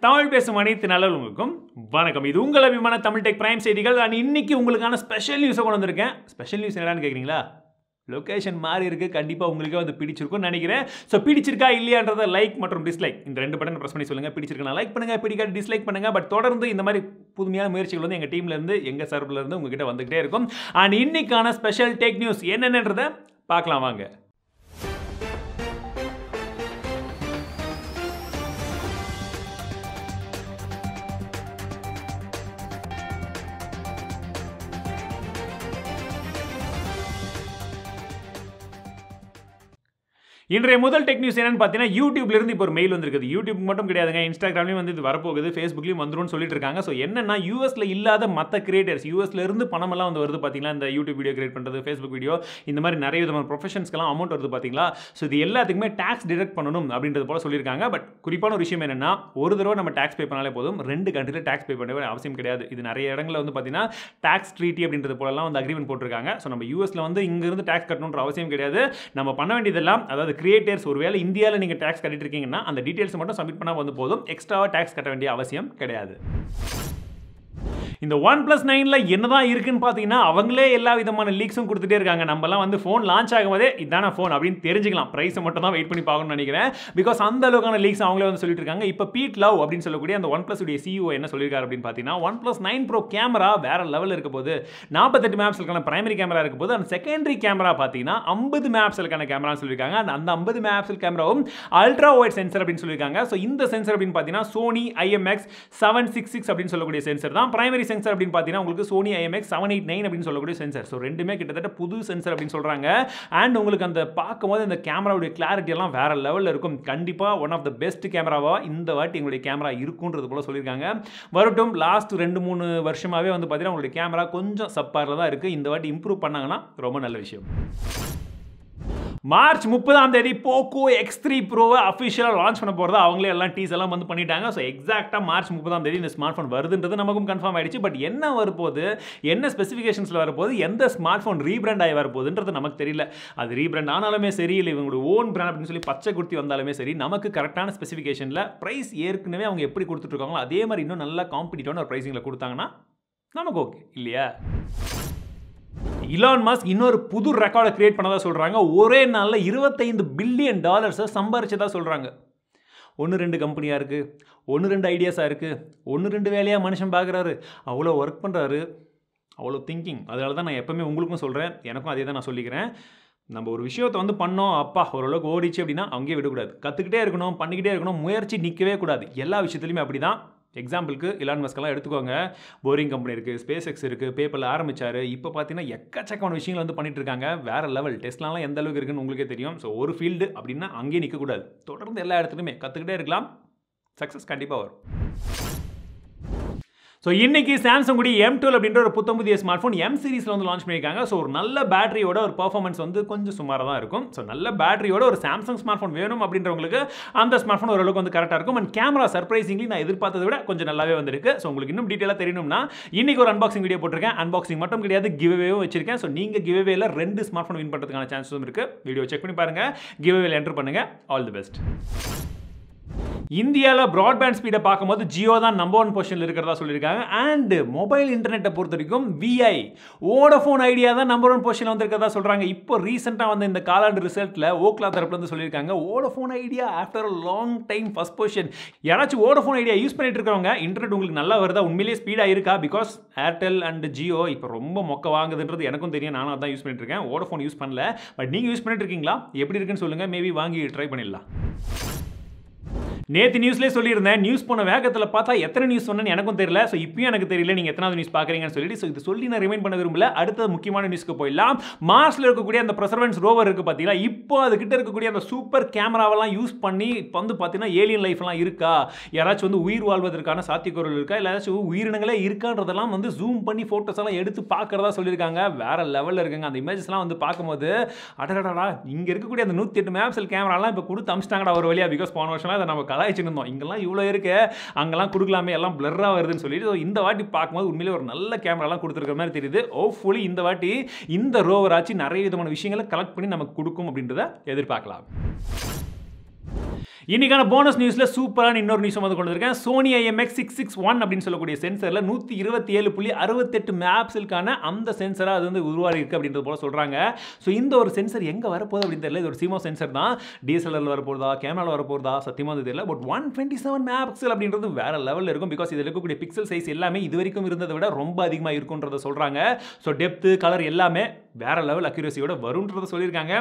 தமிழ் பேசும் அனைத்து நல்லவங்களுக்கும் வணக்கம். இது உங்கள் அபிமான தமிழ் டெக் பிரைம் செய்திகள். அண்ட் இன்னைக்கு உங்களுக்கான ஸ்பெஷல் நியூஸை கொண்டு வந்திருக்கேன். ஸ்பெஷல் நியூஸ் என்னடான்னு கேட்குறீங்களா? லொக்கேஷன் மாறி இருக்குது. கண்டிப்பாக உங்களுக்கே வந்து பிடிச்சிருக்கும்னு நினைக்கிறேன். ஸோ பிடிச்சிருக்கா இல்லையான்றதை லைக் மற்றும் டிஸ்லைக் இந்த ரெண்டு பட்டன் ப்ரெஸ் பண்ணி சொல்லுங்கள். பிடிச்சிருக்கா லைக் பண்ணுங்கள், பிடிக்காது டிஸ்லைக் பண்ணுங்கள். பட் தொடர்ந்து இந்த மாதிரி புதுமையான முயற்சிகள் வந்து எங்கள் டீம்லேருந்து எங்கள் சர்வலேருந்து உங்ககிட்ட வந்துகிட்டே இருக்கும். அண்ட் இன்னைக்கான ஸ்பெஷல் டெக் நியூஸ் என்னென்னன்றதை பார்க்கலாம் வாங்க. இன்றைய முதல் டெக் நியூஸ் என்னன்னு பார்த்தீங்கன்னா, யூடியூப்லேருந்து இப்போ ஒரு மெயில் வந்திருக்குது. யூடியூப் மட்டும் கிடையாதுங்க, இன்ஸ்டாகிராம்லேயும் வந்து இது வரப்போகுது, ஃபேஸ்புக்லேயும் வந்துடும் சொல்லிட்டு இருக்காங்க. ஸோ என்னன்னா, யூஎஸ்ல இல்லாத மற்ற கிரியேட்டர்ஸ், யூஎஸ்ல இருந்து பணமெல்லாம் வந்து வருது பார்த்தீங்களா, இந்த யூடியூப் வீடியோ கிரியேட் பண்ணுறது, ஃபேஸ்புக் வீடியோ, இந்த மாதிரி நிறைய விதமான ப்ரொஃபஷன்ஸ்க்கெல்லாம் அமௌண்ட் வருது பார்த்தீங்களா. ஸோ இது எல்லாத்துக்குமே டேக்ஸ் டிடக்ட் பண்ணணும் அப்படின்றது போல சொல்லியிருக்காங்க. பட் குறிப்பான ஒரு விஷயம் என்னன்னா, ஒரு தடவை நம்ம டேக்ஸ் பே பண்ணாலே போதும், 2 கண்ட்ரியில் டேக்ஸ் பே பண்ண அவசியம் கிடையாது. இது நிறைய இடங்களில் வந்து பார்த்தீங்கன்னா டேக்ஸ் ட்ரீட்டி அப்படின்றது போலலாம் வந்து அக்ரிமெண்ட் போட்டிருக்காங்க. ஸோ நம்ம யூஎஸ்ல வந்து இங்கிருந்து டேக்ஸ் கட்டணுன்ற அவசியம் கிடையாது. நம்ம பண்ண வேண்டியதெல்லாம், அதாவது கிரியேட்டர்ஸ் ஒருவேளை இந்தியாவில் நீங்கள் டேக்ஸ் கட்டிட்டு இருக்கீங்கன்னா அந்த டீடைல்ஸ் மட்டும் சப்மிட் பண்ணால் வந்து போதும். எக்ஸ்ட்ராவாக டேக்ஸ் கட்ட வேண்டிய அவசியம் கிடையாது. இந்த OnePlus9ல என்னதான் இருக்குன்னு பார்த்தீங்கன்னா, அவங்களே எல்லா விதமான லீக்ஸும் கொடுத்துட்டே இருக்காங்க. நம்மலாம் வந்து ஃபோன் லான்ச் ஆகும்போதே இதான ஃபோன் அப்படின்னு தெரிஞ்சுக்கலாம். ப்ரைஸை மட்டும் தான் வெயிட் பண்ணி பார்க்கணும்னு நினைக்கிறேன். பிகாஸ் அந்த அளவுக்கான லீக்ஸ் அவங்களே வந்து சொல்லிட்டு இருக்காங்க. இப்போ பீட் லவ் அப்படின்னு சொல்லக்கூடிய அந்த OnePlus உடைய CEO என்ன சொல்லியிருக்காரு அப்படின்னு பார்த்தீங்கன்னா, OnePlus9 Pro கேமரா வேற லெவலில் இருக்க போது, 48 மெகாபிக்சலுக்கான பிரைமரி கேமரா இருக்க போது, அந்த செகண்டரி கேமரா பார்த்தீங்கன்னா 50 மெகாபிக்சலுக்கான கேமரா சொல்லியிருக்காங்க. அந்த 50 மெகாபிக்சல் கேமராவும் அல்ட்ரா வைட் சென்சர் அப்படின்னு சொல்லியிருக்காங்க. ஸோ இந்த சென்சர் அப்படின்னு பார்த்தீங்கன்னா Sony IMX766 அப்படின்னு சொல்லக்கூடிய சென்சர் தான். பிரைமரி சென்சர் அப்படின்னு பார்த்தீங்கன்னா உங்களுக்கு Sony IMX789 அப்படின்னு சொல்லக்கூடிய சென்சர். ஸோ ரெண்டுமே கிட்டத்தட்ட புது சென்சர் அப்படின்னு சொல்றாங்க. அண்ட் உங்களுக்கு அந்த பார்க்கும்போது இந்த கேமராவுடைய கிளாரிட்டி எல்லாம் வேற லெவலில் இருக்கும். கண்டிப்பாக ஒன் ஆஃப் த பெஸ்ட் கேமராவா இந்த வாட்டி எங்களுடைய கேமரா இருக்குன்றது போல சொல்லியிருக்காங்க. வரட்டும், லாஸ்ட் 2-3 வருஷமாகவே வந்து பார்த்தீங்கன்னா உங்களுடைய கேமரா கொஞ்சம் சப்பாரில் தான் இருக்குது. இந்த வாட்டி இம்ப்ரூவ் பண்ணாங்கன்னா ரொம்ப நல்ல விஷயம். மார்ச் 30 Poco X3 Pro-வை அஃபிஷியலாக லான்ச் பண்ண போகிறதா அவங்களே எல்லாம் டீஸ் எல்லாம் வந்து பண்ணிட்டாங்க. ஸோ எக்ஸாக்டாக மார்ச் 30 இந்த ஸ்மார்ட் ஃபோன் வருதுன்றது நமக்கும் கன்ஃபார்ம் ஆயிடுச்சு. பட் என்ன வரப்போகுது, என்ன ஸ்பெசிஃபிகேஷன்ஸில் வரப்போகுது, எந்த ஸ்மார்ட் ஃபோன் ரீபிராண்ட் ஆகி வரப்போகுதுன்றது நமக்கு தெரியல. அது ரீபிராண்ட் ஆனாலுமே சரி, இல்லை இவங்களுடைய ஓன் பிராண்ட் அப்படின்னு சொல்லி பச்சை குர்த்தி வந்தாலுமே சரி, நமக்கு கரெக்டான ஸ்பெசிஃபிகேஷனில் ப்ரைஸ் ஏற்கனவே அவங்க எப்படி கொடுத்துட்ருக்காங்களோ அதே மாதிரி இன்னும் நல்லா காம்படிட்டிவான ஒரு ப்ரைஸிங்கில் கொடுத்தாங்கன்னா நமக்கு ஓகே இல்லையா? Elon musk இன்னொரு புது ரெக்கார்டை கிரியேட் பண்ணதா சொல்றாங்க. ஒரே நாளில் $25 பில்லியன் சம்பாரிச்சதா சொல்றாங்க. 1-2 கம்பெனியாக இருக்குது, 1-2 ஐடியாஸாக இருக்குது, 1-2 வேலையாக மனுஷன் பார்க்குறாரு, அவ்வளோ ஒர்க் பண்ணுறாரு, அவ்வளோ திங்கிங். அதனால தான் நான் எப்போவுமே உங்களுக்கும் சொல்கிறேன், எனக்கும் அதே தான் நான் சொல்லிக்கிறேன். நம்ம ஒரு விஷயத்தை வந்து பண்ணோம், அப்பா ஓரளவுக்கு ஓடிச்சு அப்படின்னா அங்கேயே விடக்கூடாது. கற்றுக்கிட்டே இருக்கணும், பண்ணிக்கிட்டே இருக்கணும், முயற்சி நிற்கவே கூடாது. எல்லா விஷயத்துலையுமே அப்படி தான். எக்ஸாம்பிளுக்கு Elon muskலாம் எடுத்துக்கோங்க. போரிங் கம்பெனி இருக்குது, ஸ்பேஸ் எக்ஸ் இருக்குது, பேப்பரில் ஆரம்பித்தார். இப்போ பார்த்தீங்கன்னா எக்கச்சக்கமான விஷயங்கள் வந்து பண்ணிட்டு இருக்காங்க. வேறு லெவல். டெஸ்ட்லாம் எந்த அளவுக்கு இருக்குன்னு உங்களுக்கே தெரியும். ஸோ ஒரு ஃபீல்டு அப்படின்னா அங்கேயே நிற்கக்கூடாது. தொடர்ந்து எல்லா இடத்துலையுமே கற்றுக்கிட்டே இருக்கலாம். சக்ஸஸ் கண்டிப்பாக வரும். ஸோ இன்றைக்கி சாம்சங் உடைய M12 அப்படின்ற ஒரு புதிய ஸ்மார்ட் ஃபோன் M சீரிஸில் வந்து லான்ச் பண்ணியிருக்காங்க. ஸோ ஒரு நல்ல பேட்டரியோட ஒரு பர்ஃபார்மன்ஸ் வந்து கொஞ்சம் சுமாராக தான் இருக்கும். ஸோ நல்ல பேட்டரியோட ஒரு சாம்சங் ஸ்மார்ட் ஃபோன் வேணும் அப்படின்றவங்களுக்கு அந்த ஸ்மார்ட் ஃபோன் ஓரளவுக்கு வந்து கரெக்டாக இருக்கும். அண்ட் கேமரா சர்ப்ரைசிங்லி நான் எதிர்பார்த்ததை விட கொஞ்சம் நல்லாவே வந்திருக்கு. ஸோ உங்களுக்கு இன்னும் டீட்டெயிலாக தெரியணும்னா இன்றைக்கி ஒரு அன்பாக்சிங் வீடியோ போட்டிருக்கேன். அன்பாக்சிங் மட்டும் கிடையாது, கிவ்அவேவும் வச்சிருக்கேன். ஸோ நீங்கள் கிவ்அவேல 2 ஸ்மார்ட் ஃபோன் வின் பண்ணுறதுக்கான சான்ஸும் இருக்குது. வீடியோ செக் பண்ணி பாருங்கள், கிவ்அவேல என்டர் பண்ணுங்கள். All the best. இந்தியாவில் ப்ராட்பேண்ட் ஸ்பீடை பார்க்கும்போது ஜியோ தான் நம்பர் 1 பொசிஷனில் இருக்கிறதா சொல்லியிருக்காங்க. அண்ட் மொபைல் இன்டர்நெட்டை பொறுத்த வரைக்கும் VI வோடஃபோன் ஐடியா தான் நம்பர் 1 பொசிஷனில் வந்திருக்கிறதா சொல்கிறாங்க. இப்போ ரீசெண்டாக வந்து இந்த காலாண்டு ரிசல்ட்டில் ஓக்லா தரப்புலேருந்து சொல்லியிருக்காங்க, Vodafone idea after long time first position. யாராச்சும் வோடஃபோன் ஐடியா யூஸ் பண்ணிட்டு இருக்கிறவங்க இன்டர்நெட் உங்களுக்கு நல்லா வருதா, உண்மையிலேயே ஸ்பீடாக இருக்கா? பிகாஸ் ஏர்டெல் அண்ட் ஜியோ இப்போ ரொம்ப மொக்க வாங்குதுன்றது எனக்கும் தெரியும். நானும் அதான் யூஸ் பண்ணிட்டு இருக்கேன். வோடஃபோன் யூஸ் பண்ணல. பட் நீங்கள் யூஸ் பண்ணிட்டு இருக்கீங்களா? எப்படி இருக்குன்னு சொல்லுங்கள். மேபி வாங்கி ட்ரை பண்ணிடலாம். நேற்று நியூஸ்லேயே சொல்லியிருந்தேன், நியூஸ் போன வேகத்தில் பார்த்தா எத்தனை நியூஸ் சொன்னேன்னு எனக்கும் தெரியல. ஸோ இப்பயும் எனக்கு தெரியல நீங்கள் எத்தனாவது நியூஸ் பார்க்குறீங்கன்னு சொல்லிட்டு. ஸோ இது சொல்லி நான் ரிமைண்ட் பண்ண விரும்பல. அடுத்த முக்கியமான நியூஸ்க்கு போயிடலாம். மார்ஸில் இருக்கக்கூடிய அந்த பிரசர்வன்ஸ் ரோவர் இருக்குது பார்த்தீங்களா, இப்போ அதுக்கிட்ட இருக்கக்கூடிய அந்த சூப்பர் கேமராவெல்லாம் யூஸ் பண்ணி இப்போ வந்து பார்த்தீங்கன்னா ஏலியன் லைஃப்லாம் இருக்கா, யாராச்சும் வந்து உயிர் வாழ்வதற்கான சாத்தியக்கூறுகள் இருக்கா, இல்லை ஏதாச்சும் உயிரினங்களே இருக்கான்றதெல்லாம் வந்து ஜூம் பண்ணி ஃபோட்டோஸ் எல்லாம் எடுத்து பார்க்குறதா சொல்லியிருக்காங்க. வேறு லெவலில் இருக்குங்க. அந்த இமேஜஸ்லாம் வந்து பார்க்கும்போது அடடா, இங்கே இருக்கக்கூடிய அந்த 108 மெகாபிக்சல் கேமராலாம் இப்போ கொடுத்து அமிச்சிட்டாங்கடா ஒரு வழியாக. பிகாஸ் போன வருஷம்லாம் அதை நம்ம கலாய்ச்சிருந்தோம், இங்கெல்லாம் இவ்வளோ இருக்கு, அங்கெல்லாம் கொடுக்கலாமே, எல்லாம் பிளர்ரா வருதுன்னு சொல்லிட்டு. இந்த வாட்டி பார்க்கும்போது உண்மையிலே ஒரு நல்ல கேமராலாம் கொடுத்துருக்கிற மாதிரி தெரியுது. ஹோப்ஃபுல்லி இந்த வாட்டி இந்த ரோவர் ஆச்சு நிறைய விதமான விஷயங்களை கலெக்ட் பண்ணி நமக்கு கொடுக்கும் அப்படின்றத எதிர்பார்க்கலாம். இன்னைக்கான போனஸ் நியூஸ்ல சூப்பரான இன்னொரு நியூஸ் வந்து கொண்டு வந்திருக்கேன். Sony IMX661 அப்படின்னு சொல்லக்கூடிய சென்சர்ல 127.68 மெகாபிக்சலுக்கான அந்த சென்சரா அது வந்து உருவாகி இருக்கு அப்படின்றது போல சொல்றாங்க. ஸோ இந்த ஒரு சென்சர் எங்க வரப்போகுது அப்படின்னு தெரியல. இது ஒரு சிமோ சென்சர் தான். DSLR வரப்போகுதா, கேமரால வரப்போகுதா சத்தியமா வந்து தெரியல. பட் 127 மெகாபிக்சல் அப்படின்றது வேற லெவலில் இருக்கும். பிகாஸ் இதில் இருக்கக்கூடிய பிக்சல் சைஸ் எல்லாமே இது வரைக்கும் இருந்ததை விட ரொம்ப அதிகமாக இருக்குன்றத சொல்றாங்க. ஸோ டெப்த் கலர் எல்லாமே வேற லெவல் அக்யூரசியோட வரும்ன்றதை சொல்லியிருக்காங்க.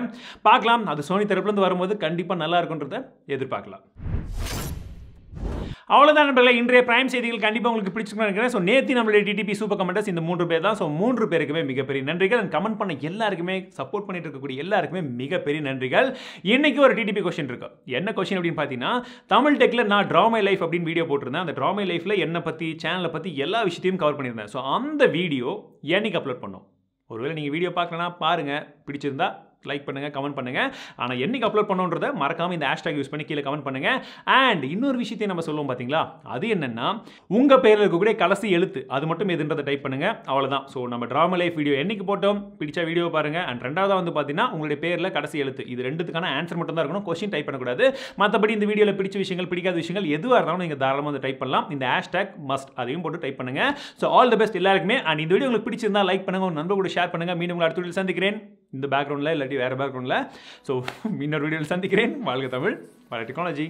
பார்க்கலாம், அது சோனி தரப்புலேருந்து வரும்போது கண்டிப்பாக நல்லா இருக்குன்றதை எதிர்பார்க்கலாம். அவ்வளோதான் நண்பர்களே, இன்றைய பிரைம் செய்திகள் கண்டிப்பாக உங்களுக்கு பிடிச்சிருக்குன்னு நினைக்கிறேன். ஸோ நேற்று நம்மளுடைய TTP சூப்பர் கமெண்டர்ஸ் இந்த 3 பேர் தான். ஸோ 3 பேருக்குமே மிகப்பெரிய நன்றிகள். அண்ட் கமெண்ட் பண்ண எல்லாருக்குமே, சப்போர்ட் பண்ணிட்டு இருக்கக்கூடிய எல்லாருக்குமே மிகப்பெரிய நன்றிகள். இன்னைக்கு ஒரு TTP கொஸ்டின் இருக்கு. என்ன கொஸ்டின் அப்படின்னு பார்த்தீங்கன்னா, தமிழ் டெக்கில் நான் ட்ரா மை லைஃப் அப்படின்னு வீடியோ போட்டிருந்தேன். அந்த ட்ரா மை லைஃப்ல என்னை பற்றி, சேனலை பற்றி எல்லா விஷயத்தையும் கவர் பண்ணியிருந்தேன். ஸோ அந்த வீடியோ என்னைக்கு அப்லோட் பண்ணோம்? ஒருவேளை நீங்கள் வீடியோ பார்க்கலன்னா பாருங்கள், பிடிச்சிருந்தா லைக் பண்ணுங்க, கமெண்ட் பண்ணுங்க. ஆனால் என்னைக்கு அப்லோட் பண்ணணுன்றதை மறக்காம இந்த ஹேஷ்டாக் யூஸ் பண்ணி கீழே கமெண்ட் பண்ணுங்க. அண்ட் இன்னொரு விஷயத்தையும் நம்ம சொல்லுவோம் பார்த்தீங்களா, அது என்னன்னா உங்க பேரில் இருக்கக்கூடிய கடைசி எழுத்து அது மட்டும் எதுன்றதை டைப் பண்ணுங்க. அவ்வளோதான். ஸோ நம்ம ட்ராமா லைஃப் வீடியோ என்னைக்கு போட்டோம், பிடிச்ச வீடியோ பாருங்க. அண்ட் ரெண்டாவது வந்து பார்த்தீங்கன்னா உங்களுடைய பேரில் கடைசி எழுத்து, இது ரெண்டுத்துக்கான ஆன்சர் மட்டும் தான் இருக்கணும். கொஸ்டின் டைப் பண்ணக்கூடாது. மற்றபடி இந்த வீடியோவில் பிடிச்ச விஷயங்கள், பிடிக்காத விஷயங்கள் எதுவாக இருந்தாலும் நீங்கள் தாராளமாக வந்து டைப் பண்ணலாம். இந்த ஹேஷ்டாக் மஸ்ட் அதையும் போட்டு டைப் பண்ணுங்க. ஸோ ஆல் தி பெஸ்ட் எல்லாருக்குமே. அண்ட் இந்த வீடியோ உங்களுக்கு பிடிச்சிருந்தா லைக் பண்ணுங்க, உங்க நண்பர் கூட ஷேர் பண்ணுங்க. மீண்டும் உங்களை அடுத்த வீடியோவில் சந்திக்கிறேன். இந்த பேக்ரவுண்டில் இல்லாட்டி வேறு பேக்ரவுண்டில். ஸோ இன்னொரு வீடியோவில் சந்திக்கிறேன். வாழ்க தமிழ், வாழ்க டெக்னாலஜி.